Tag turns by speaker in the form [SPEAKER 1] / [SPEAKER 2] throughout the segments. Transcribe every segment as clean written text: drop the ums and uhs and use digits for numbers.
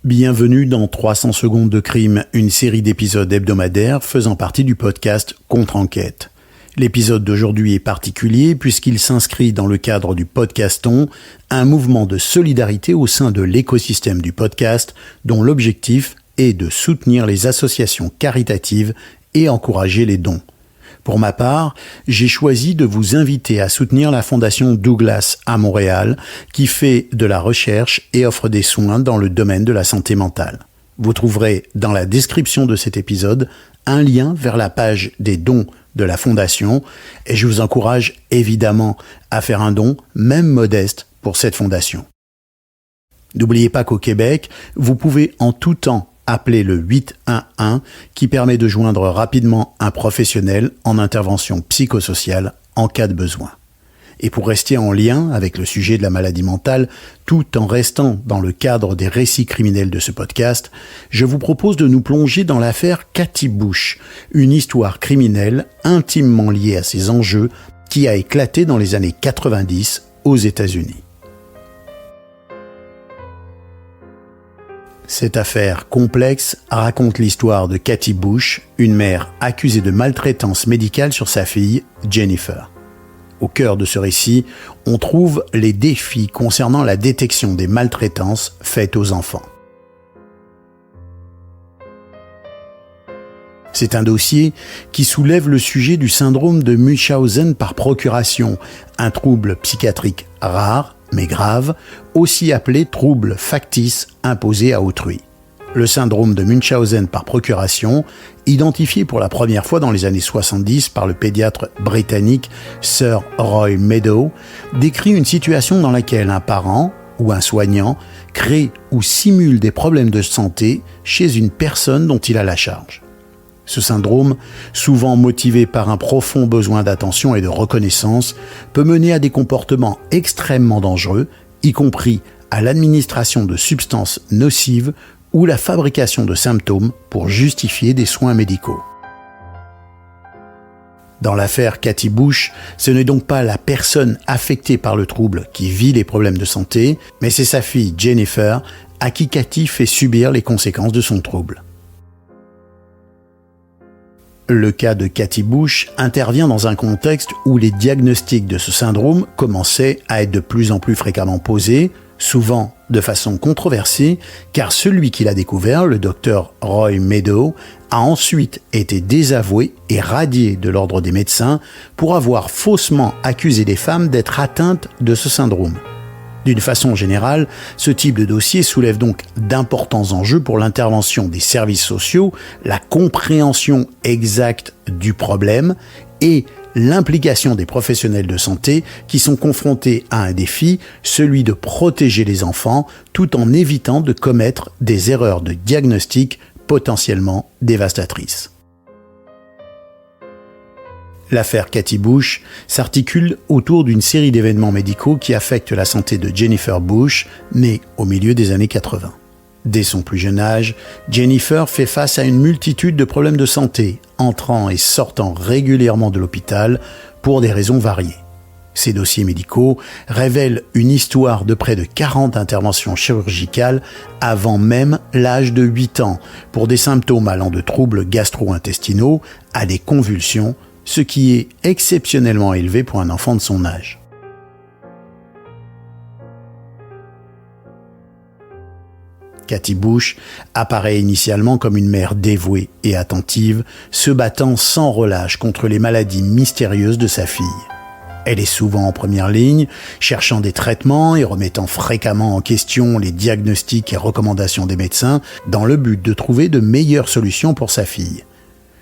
[SPEAKER 1] Bienvenue dans 300 secondes de crime, une série d'épisodes hebdomadaires faisant partie du podcast Contre-enquête. L'épisode d'aujourd'hui est particulier puisqu'il s'inscrit dans le cadre du Podcaston, un mouvement de solidarité au sein de l'écosystème du podcast dont l'objectif est de soutenir les associations caritatives et encourager les dons. Pour ma part, j'ai choisi de vous inviter à soutenir la Fondation Douglas à Montréal, qui fait de la recherche et offre des soins dans le domaine de la santé mentale. Vous trouverez dans la description de cet épisode un lien vers la page des dons de la Fondation et je vous encourage évidemment à faire un don, même modeste, pour cette fondation. N'oubliez pas qu'au Québec, vous pouvez en tout temps appeler le 811 qui permet de joindre rapidement un professionnel en intervention psychosociale en cas de besoin. Et pour rester en lien avec le sujet de la maladie mentale, tout en restant dans le cadre des récits criminels de ce podcast, je vous propose de nous plonger dans l'affaire Cathy Bush, une histoire criminelle intimement liée à ces enjeux qui a éclaté dans les années 90 aux États-Unis. Cette affaire complexe raconte l'histoire de Cathy Bush, une mère accusée de maltraitance médicale sur sa fille, Jennifer. Au cœur de ce récit, on trouve les défis concernant la détection des maltraitances faites aux enfants. C'est un dossier qui soulève le sujet du syndrome de Munchausen par procuration, un trouble psychiatrique rare, mais grave, aussi appelé trouble factice imposé à autrui. Le syndrome de Munchausen par procuration, identifié pour la première fois dans les années 70 par le pédiatre britannique Sir Roy Meadows, décrit une situation dans laquelle un parent ou un soignant crée ou simule des problèmes de santé chez une personne dont il a la charge. Ce syndrome, souvent motivé par un profond besoin d'attention et de reconnaissance, peut mener à des comportements extrêmement dangereux, y compris à l'administration de substances nocives ou la fabrication de symptômes pour justifier des soins médicaux. Dans l'affaire Cathy Bush, ce n'est donc pas la personne affectée par le trouble qui vit les problèmes de santé, mais c'est sa fille Jennifer à qui Cathy fait subir les conséquences de son trouble. Le cas de Cathy Bush intervient dans un contexte où les diagnostics de ce syndrome commençaient à être de plus en plus fréquemment posés, souvent de façon controversée, car celui qui l'a découvert, le docteur Roy Meadows, a ensuite été désavoué et radié de l'ordre des médecins pour avoir faussement accusé des femmes d'être atteintes de ce syndrome. D'une façon générale, ce type de dossier soulève donc d'importants enjeux pour l'intervention des services sociaux, la compréhension exacte du problème et l'implication des professionnels de santé qui sont confrontés à un défi, celui de protéger les enfants tout en évitant de commettre des erreurs de diagnostic potentiellement dévastatrices. L'affaire Cathy Bush s'articule autour d'une série d'événements médicaux qui affectent la santé de Jennifer Bush, née au milieu des années 80. Dès son plus jeune âge, Jennifer fait face à une multitude de problèmes de santé, entrant et sortant régulièrement de l'hôpital pour des raisons variées. Ces dossiers médicaux révèlent une histoire de près de 40 interventions chirurgicales avant même l'âge de 8 ans, pour des symptômes allant de troubles gastro-intestinaux à des convulsions, ce qui est exceptionnellement élevé pour un enfant de son âge. Cathy Bush apparaît initialement comme une mère dévouée et attentive, se battant sans relâche contre les maladies mystérieuses de sa fille. Elle est souvent en première ligne, cherchant des traitements et remettant fréquemment en question les diagnostics et recommandations des médecins dans le but de trouver de meilleures solutions pour sa fille.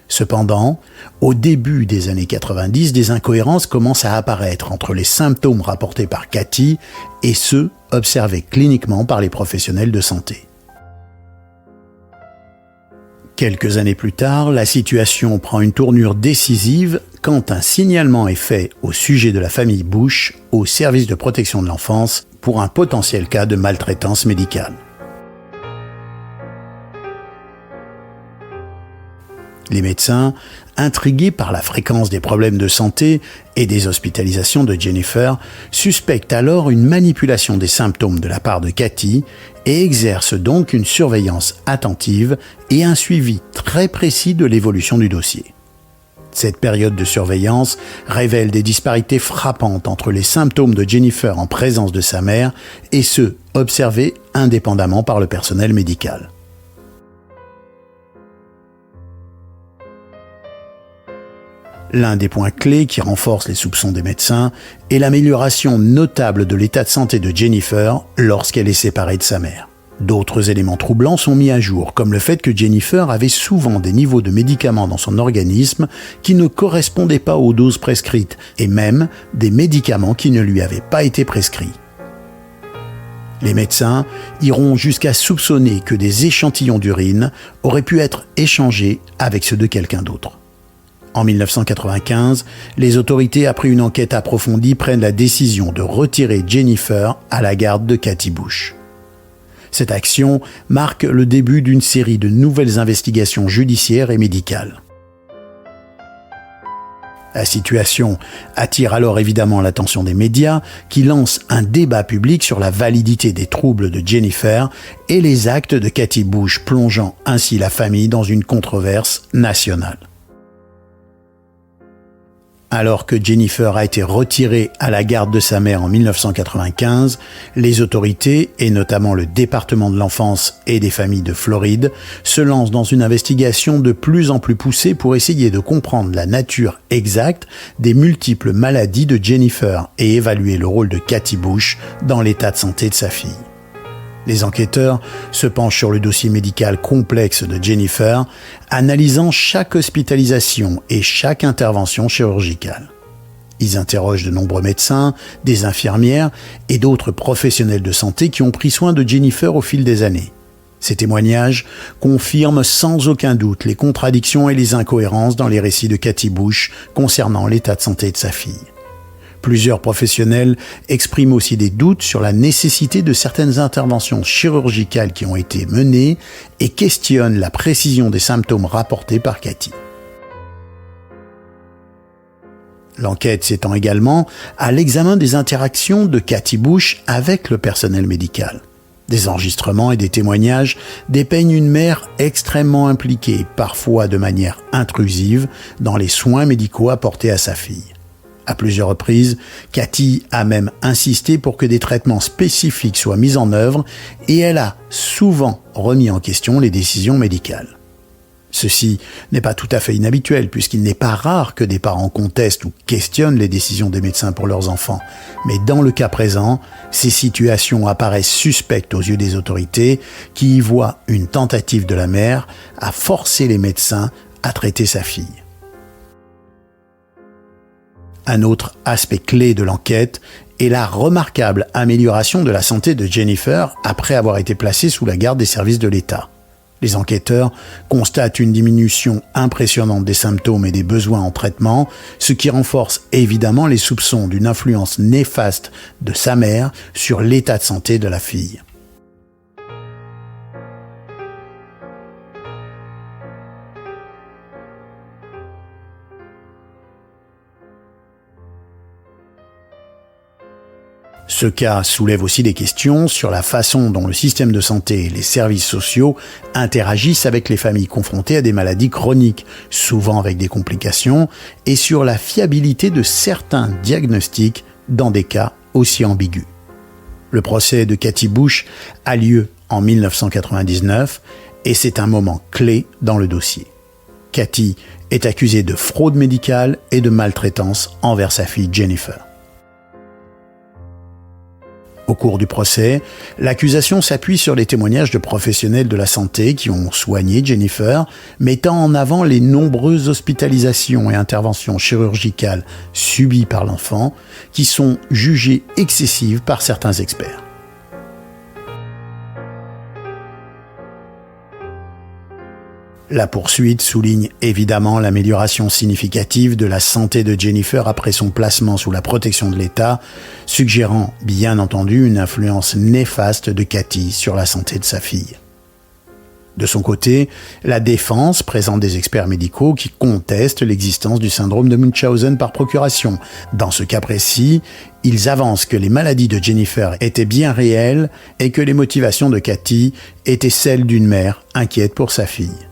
[SPEAKER 1] Cependant, au début des années 90, des incohérences commencent à apparaître entre les symptômes rapportés par Cathy et ceux observés cliniquement par les professionnels de santé. Quelques années plus tard, la situation prend une tournure décisive quand un signalement est fait au sujet de la famille Bush au service de protection de l'enfance pour un potentiel cas de maltraitance médicale. Les médecins, intrigués par la fréquence des problèmes de santé et des hospitalisations de Jennifer, suspectent alors une manipulation des symptômes de la part de Cathy et exercent donc une surveillance attentive et un suivi très précis de l'évolution du dossier. Cette période de surveillance révèle des disparités frappantes entre les symptômes de Jennifer en présence de sa mère et ceux observés indépendamment par le personnel médical. L'un des points clés qui renforce les soupçons des médecins est l'amélioration notable de l'état de santé de Jennifer lorsqu'elle est séparée de sa mère. D'autres éléments troublants sont mis à jour, comme le fait que Jennifer avait souvent des niveaux de médicaments dans son organisme qui ne correspondaient pas aux doses prescrites, et même des médicaments qui ne lui avaient pas été prescrits. Les médecins iront jusqu'à soupçonner que des échantillons d'urine auraient pu être échangés avec ceux de quelqu'un d'autre. En 1995, les autorités, après une enquête approfondie, prennent la décision de retirer Jennifer à la garde de Cathy Bush. Cette action marque le début d'une série de nouvelles investigations judiciaires et médicales. La situation attire alors évidemment l'attention des médias qui lancent un débat public sur la validité des troubles de Jennifer et les actes de Cathy Bush, plongeant ainsi la famille dans une controverse nationale. Alors que Jennifer a été retirée à la garde de sa mère en 1995, les autorités, et notamment le département de l'enfance et des familles de Floride, se lancent dans une investigation de plus en plus poussée pour essayer de comprendre la nature exacte des multiples maladies de Jennifer et évaluer le rôle de Cathy Bush dans l'état de santé de sa fille. Les enquêteurs se penchent sur le dossier médical complexe de Jennifer, analysant chaque hospitalisation et chaque intervention chirurgicale. Ils interrogent de nombreux médecins, des infirmières et d'autres professionnels de santé qui ont pris soin de Jennifer au fil des années. Ces témoignages confirment sans aucun doute les contradictions et les incohérences dans les récits de Cathy Bush concernant l'état de santé de sa fille. Plusieurs professionnels expriment aussi des doutes sur la nécessité de certaines interventions chirurgicales qui ont été menées et questionnent la précision des symptômes rapportés par Cathy. L'enquête s'étend également à l'examen des interactions de Cathy Bush avec le personnel médical. Des enregistrements et des témoignages dépeignent une mère extrêmement impliquée, parfois de manière intrusive, dans les soins médicaux apportés à sa fille. À plusieurs reprises, Cathy a même insisté pour que des traitements spécifiques soient mis en œuvre et elle a souvent remis en question les décisions médicales. Ceci n'est pas tout à fait inhabituel puisqu'il n'est pas rare que des parents contestent ou questionnent les décisions des médecins pour leurs enfants. Mais dans le cas présent, ces situations apparaissent suspectes aux yeux des autorités qui y voient une tentative de la mère à forcer les médecins à traiter sa fille. Un autre aspect clé de l'enquête est la remarquable amélioration de la santé de Jennifer après avoir été placée sous la garde des services de l'État. Les enquêteurs constatent une diminution impressionnante des symptômes et des besoins en traitement, ce qui renforce évidemment les soupçons d'une influence néfaste de sa mère sur l'état de santé de la fille. Ce cas soulève aussi des questions sur la façon dont le système de santé et les services sociaux interagissent avec les familles confrontées à des maladies chroniques, souvent avec des complications, et sur la fiabilité de certains diagnostics dans des cas aussi ambigus. Le procès de Cathy Bush a lieu en 1999 et c'est un moment clé dans le dossier. Cathy est accusée de fraude médicale et de maltraitance envers sa fille Jennifer. Au cours du procès, l'accusation s'appuie sur les témoignages de professionnels de la santé qui ont soigné Jennifer, mettant en avant les nombreuses hospitalisations et interventions chirurgicales subies par l'enfant, qui sont jugées excessives par certains experts. La poursuite souligne évidemment l'amélioration significative de la santé de Jennifer après son placement sous la protection de l'État, suggérant bien entendu une influence néfaste de Cathy sur la santé de sa fille. De son côté, la défense présente des experts médicaux qui contestent l'existence du syndrome de Munchausen par procuration. Dans ce cas précis, ils avancent que les maladies de Jennifer étaient bien réelles et que les motivations de Cathy étaient celles d'une mère inquiète pour sa fille.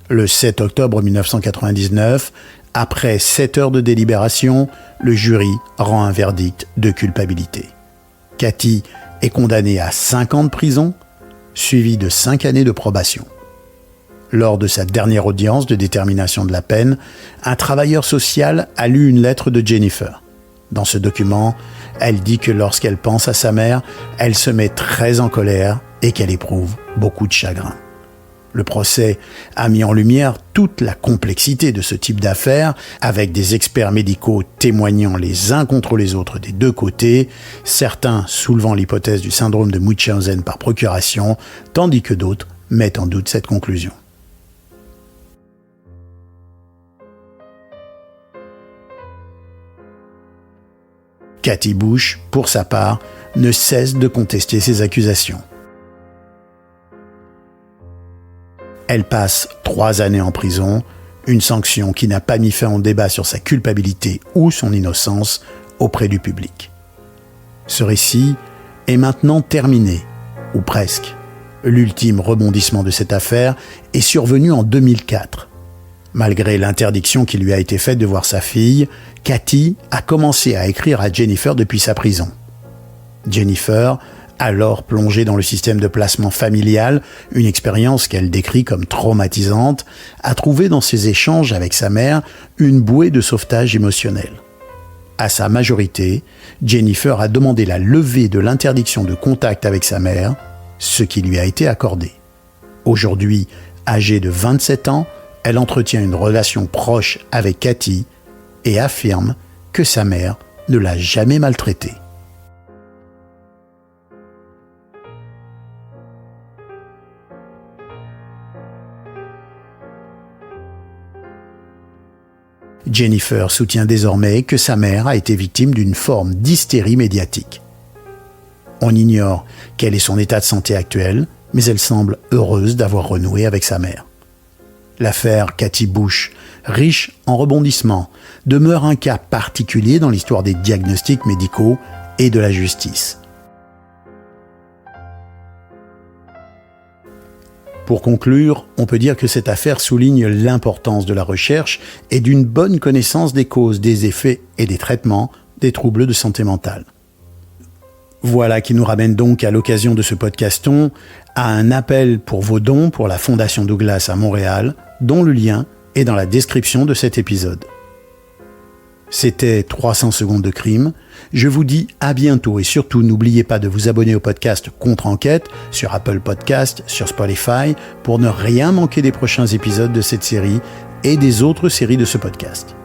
[SPEAKER 1] Le 7 octobre 1999, après 7 heures de délibération, le jury rend un verdict de culpabilité. Cathy est condamnée à 5 ans de prison, suivi de 5 années de probation. Lors de sa dernière audience de détermination de la peine, un travailleur social a lu une lettre de Jennifer. Dans ce document, elle dit que lorsqu'elle pense à sa mère, elle se met très en colère et qu'elle éprouve beaucoup de chagrin. Le procès a mis en lumière toute la complexité de ce type d'affaires, avec des experts médicaux témoignant les uns contre les autres des deux côtés, certains soulevant l'hypothèse du syndrome de Munchausen par procuration, tandis que d'autres mettent en doute cette conclusion. Cathy Bush, pour sa part, ne cesse de contester ces accusations. Elle passe 3 années en prison, une sanction qui n'a pas mis fin au débat sur sa culpabilité ou son innocence auprès du public. Ce récit est maintenant terminé, ou presque. L'ultime rebondissement de cette affaire est survenu en 2004. Malgré l'interdiction qui lui a été faite de voir sa fille, Cathy a commencé à écrire à Jennifer depuis sa prison. Jennifer, alors plongée dans le système de placement familial, une expérience qu'elle décrit comme traumatisante, a trouvé dans ses échanges avec sa mère une bouée de sauvetage émotionnel. À sa majorité, Jennifer a demandé la levée de l'interdiction de contact avec sa mère, ce qui lui a été accordé. Aujourd'hui, âgée de 27 ans, elle entretient une relation proche avec Cathy et affirme que sa mère ne l'a jamais maltraitée. Jennifer soutient désormais que sa mère a été victime d'une forme d'hystérie médiatique. On ignore quel est son état de santé actuel, mais elle semble heureuse d'avoir renoué avec sa mère. L'affaire Cathy Bush, riche en rebondissements, demeure un cas particulier dans l'histoire des diagnostics médicaux et de la justice. Pour conclure, on peut dire que cette affaire souligne l'importance de la recherche et d'une bonne connaissance des causes, des effets et des traitements des troubles de santé mentale. Voilà qui nous ramène donc à l'occasion de ce podcaston à un appel pour vos dons pour la Fondation Douglas à Montréal, dont le lien est dans la description de cet épisode. C'était 300 secondes de crime. Je vous dis à bientôt et surtout n'oubliez pas de vous abonner au podcast Contre-Enquête sur Apple Podcasts, sur Spotify pour ne rien manquer des prochains épisodes de cette série et des autres séries de ce podcast.